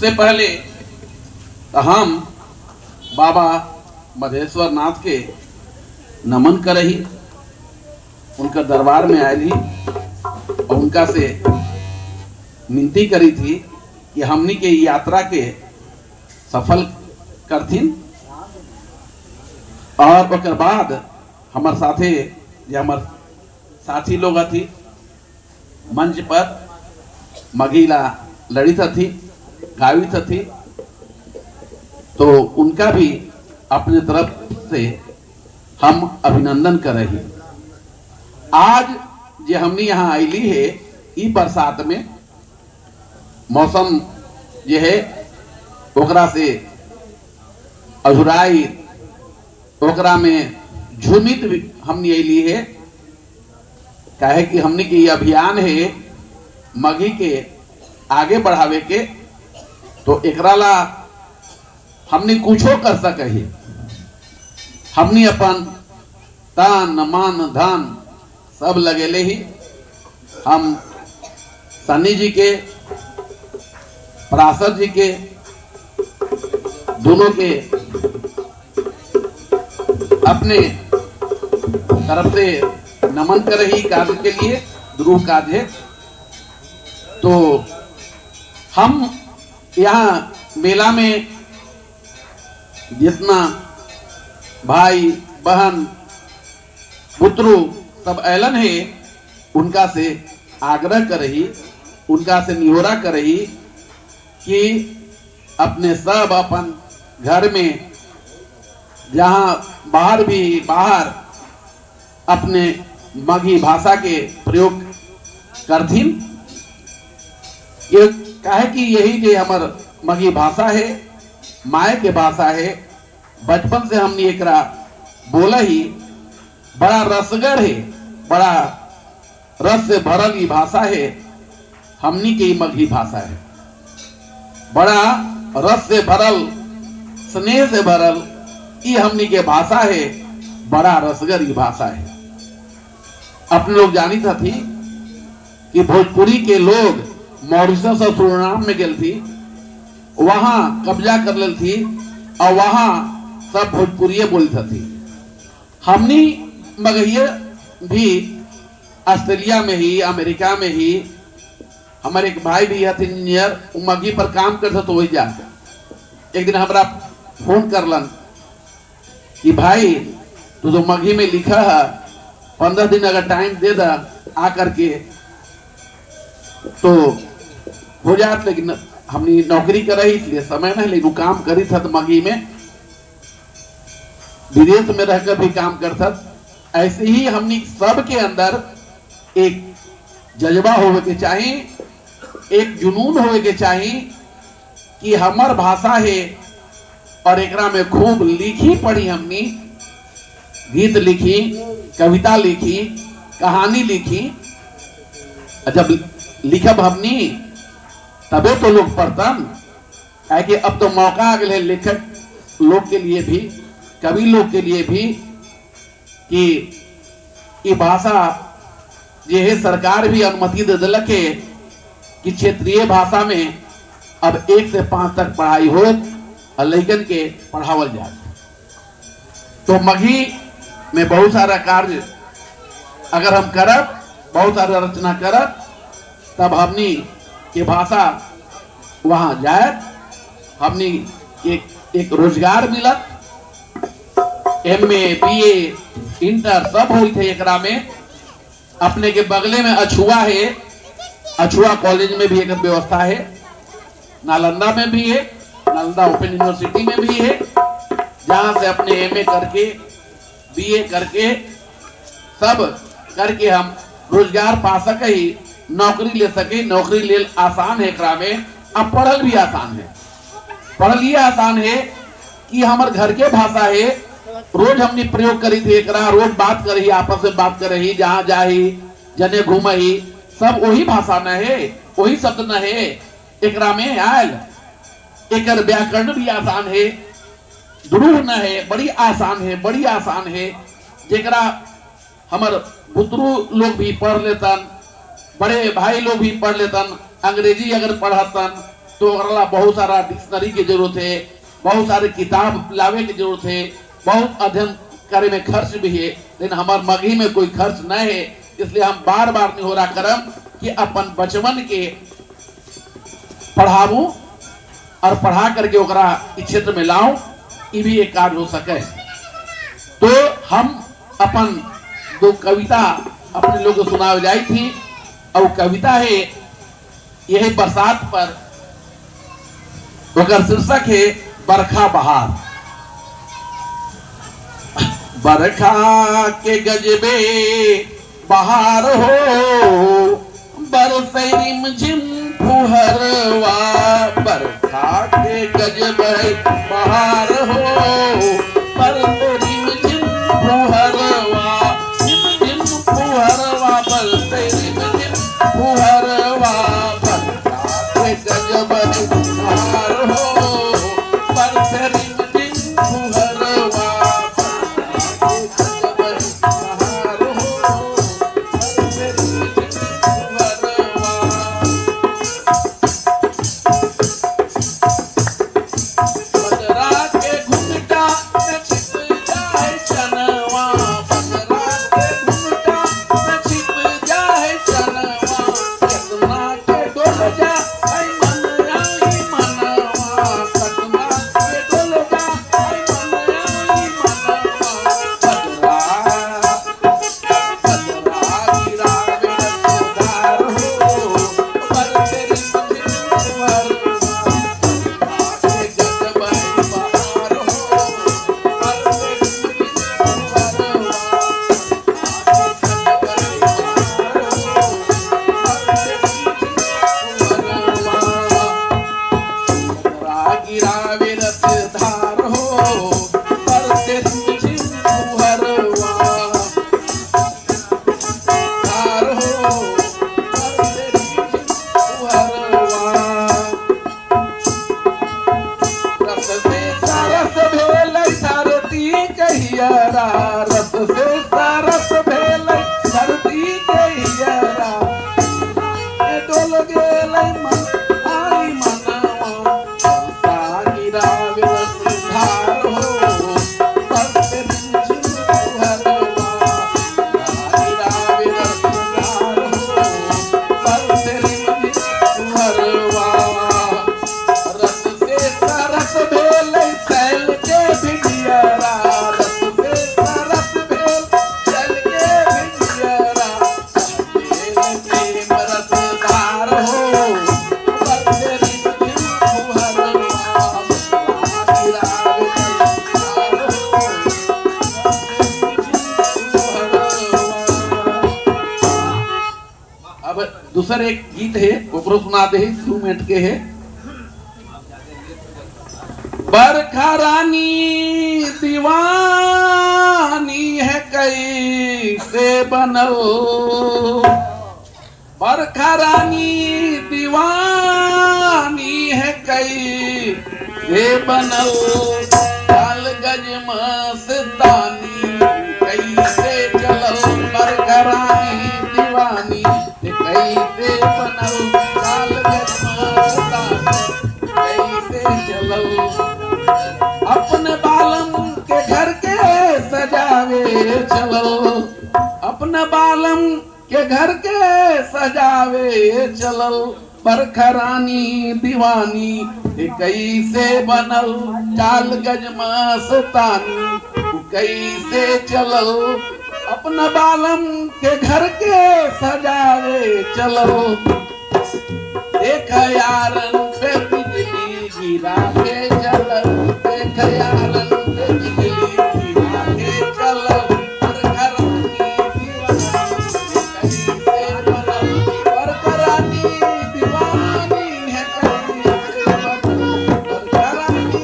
उससे पहले तो हम बाबा मधेश्वर नाथ के नमन करही, उनका दरबार में आई और उनका से विनती करी थी कि हमनी के यात्रा के सफल करथिन। और ओकर बाद हमार साथे जे हमार साथी लोग थी मंच पर मगीला लड़ित थी, गावित थी, तो उनका भी अपने तरफ से हम अभिनंदन कर रही। आज जे हमने यहाँ आईली है ई बरसात में मौसम जे है ओकरा से अझुराई, ओकरा में झुमित हमने अली है। काहे कि हमने के ये अभियान है मघी के आगे बढ़ावे के, तो एकरा ला हमने कुछो कर सके। हमने अपन तान मान धन सब लगेले ही। हम सन्नी जी के, पराशर जी के, दोनों के अपने तरफ से नमन कर रही कार्य के लिए, ध्रुव कार्य है। तो हम यहाँ मेला में जितना भाई बहन पुत्रु सब ऐलन है, उनका से आग्रह कर रही, उनका से निहोरा कर रही कि अपने सब अपन घर में जहाँ बाहर अपने मगही भाषा के प्रयोग करथिन। ये काहे कि यही जो हमार मगही भाषा है, माय के भाषा है। बचपन से हमने एकरा बोला ही, बड़ा रसगर है, बड़ा रस से भरल ये भाषा है। हमनी के मगही भाषा है, बड़ा रस से भरल, स्नेह से भरल ये हमनी के भाषा है, बड़ा रसगर ये भाषा है। अपने लोग जानी थी कि भोजपुरी के लोग मॉरिशस और सुरीनाम में गई थी, वहां कब्जा कर ले थी और वहां सब भोजपुरी बोलती थी। हमनी मगहिया भी ऑस्ट्रेलिया में ही, अमेरिका में ही, हमारे एक भाई भी है इंजीनियर, वो मगही पर काम करते तो वही जा। एक दिन हमारा फोन करलन कि भाई तू तो मगही में लिखा है, 15 दिन अगर टाइम दे दा आ करके तो हो जात। लेकिन हमने नौकरी कर रही इसलिए समय नहीं, लेकिन काम करी था मगही में, विदेश में रहकर भी काम करता। ऐसे ही हमने सबके अंदर एक जज्बा होवे के चाहिए, एक जुनून होवे के चाहिए कि हमार भाषा है और एकरा में खूब लिखी पढ़ी, हमने गीत लिखी, कविता लिखी, कहानी लिखी। जब लिखब हमनी तबे तो लोग पढ़तन। है कि अब तो मौका आ गया लेखक लोग के लिए भी, कवि लोग के लिए भी, कि ये भाषा जे है सरकार भी अनुमति दे दिलक है कि क्षेत्रीय भाषा में अब 1 से 5 तक पढ़ाई हो और लड़कन के पढ़ावल जाए। तो मगही में बहुत सारा कार्य अगर हम करब, बहुत सारा रचना करब, तब हमनी के भाषा वहां जाए, हमनी एक रोजगार मिलत। MA BA इंटर सब हुई थे एकरा में। अपने के बगले में अछुआ है, अछुआ कॉलेज में भी एक व्यवस्था है, नालंदा में भी है, नालंदा ओपन यूनिवर्सिटी में भी है, जहां से अपने MA करके BA करके सब करके हम रोजगार पा सके, ही नौकरी ले सके। नौकरी ले आसान है एकरा में, अब पढ़ल भी आसान है। पढ़ल ये आसान है कि हमारे घर के भाषा है, रोज हमने प्रयोग करी थी एकरा, रोज बात करी, आपस में बात करही, जहां जाही जने घूमही, सब वही भाषा न है, वही शब्द न है एकरा में आयल। एकर व्याकरण भी आसान है, ध्रुव न है, बड़ी आसान है, बड़ी आसान है, जेकरा हमार पुत्रु लोग भी पढ़ लेतन, बड़े भाई लोग भी पढ़ लेतन। अंग्रेजी अगर पढ़तन तो अगला बहुत सारा डिक्शनरी की जरूरत है, बहुत सारे किताब लावे की जरूरत है, बहुत अध्ययन करे में खर्च भी है, लेकिन हमार मगही में कोई खर्च नहीं है। इसलिए हम बार बार नहीं हो रहा करम कि अपन बचपन के पढ़ाऊं और पढ़ा करके ओकरा इस क्षेत्र में लाऊं, ये भी एक कार्य हो सके। तो हम अपन दो कविता अपने लोग को सुनाई जाई थी, और कविता है यह बरसात पर, ओकर शीर्षक है बरखा बहार। बरखा के गजबे बहार हो, बरसे रिमझिम फुहरवा। बरखा के गजबे बहार हो, बरसे रिमझिम फुहरवा। रिमझिम फुहरवा, बरसे रिमझिम फुहरवा। बरखा के गजबे बहार हो, बरसे रिमझिम फुहरवा। रस से सरस भेल धरती के हियरा, डोल गेल मन आई मनवा। बरसा गिरावे रस धार हो, बरसे रिमझिम फुहरवा। गिरावे रस धार हो, बरसे रिमझिम फुहरवा। रस से सरस भेल सैल के भिड़ियरा, दूसर एक गीत है ओकरो सुना दे, 2 मिनट के है। बरखा रानी दीवानी है कैसे बनल, बरखा रानी दीवानी है कैसे बनल। चाल गज मस्तानी कैसे चलल, बरखा रानी दीवानी कैसे बनल। चाल गज मस्तानी कैसे चलल। अपने बालम के घर के सजावे चलल, अपने बालम के घर के सजावे चलल। बरखा रानी दीवानी कैसे बनल, चाल गज मस्तानी कैसे चलल। अपना बालम के घर के सजावे चलल। देख यारन पे बिजली गिरा के चलल, देख यारन पे बिजली गिरा के चलल। बरखा रानी दीवानी कैसे बनल, बरखा रानी दीवानी है कैसे बनल। बरखा रानी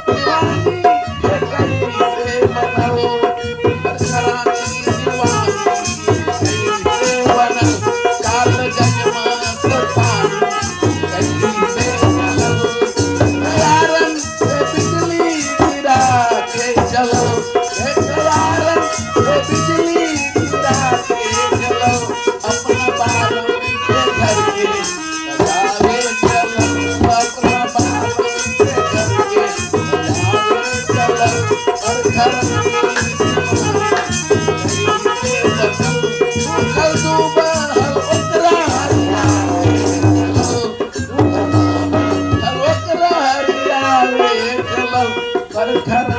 दीवानी है कैसे बनल। बरखा रानी पर